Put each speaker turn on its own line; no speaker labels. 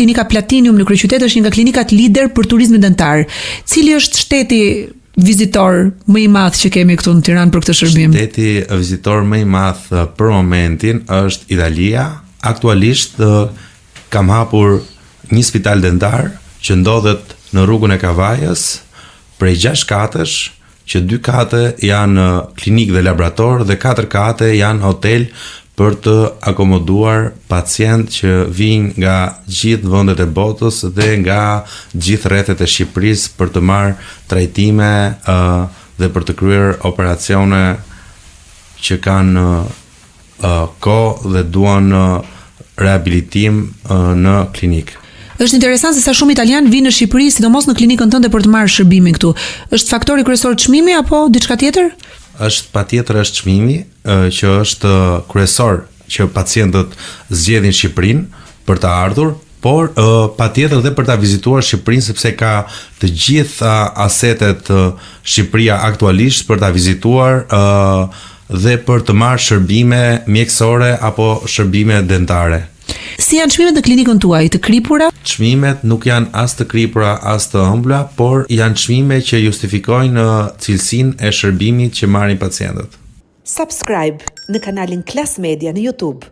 klinika Platinum në kryeqytet është një nga klinikat lider për turizmin dentar. Cili është shteti vizitor më i madh që kemi këtu në Tiranë për këtë shërbim?
Shteti vizitor më i madh për momentin është Italia. Aktualisht kam hapur një spital dentar që ndodhet në rrugën e Kavajës, prej 6 katësh, që 2 kate janë klinikë dhe laborator dhe 4 kate janë hotel për të akomoduar pacient që vijnë nga gjithë vendet e botës dhe nga gjithë rrethet e Shqipërisë për të marrë trajtime dhe për të kryer operacione që kanë kohë dhe duan rehabilitim në klinikë.
Është interesant se sa shumë italianë vinë në Shqipëri, sidomos në klinikën tënde për të marrë shërbimin këtu. Është faktori kryesor çmimi apo diçka tjetër?
Patjetër është çmimi, që është kryesor që pacientët zgjedhin Shqipërinë për të ardhur, por patjetër dhe për ta vizituar Shqipërinë sepse ka të gjitha asetet Shqipëria aktualisht për ta vizituar dhe për të marrë shërbime mjekësore apo shërbime dentare.
Si janë çmimet në klinikën tuaj, të kripura?
Çmimet nuk janë as të kripura as të ëmbla, por janë çmime që justifikojnë cilësinë e shërbimit që marrin pacientët.
Subscribe në kanalin Klas Media në YouTube.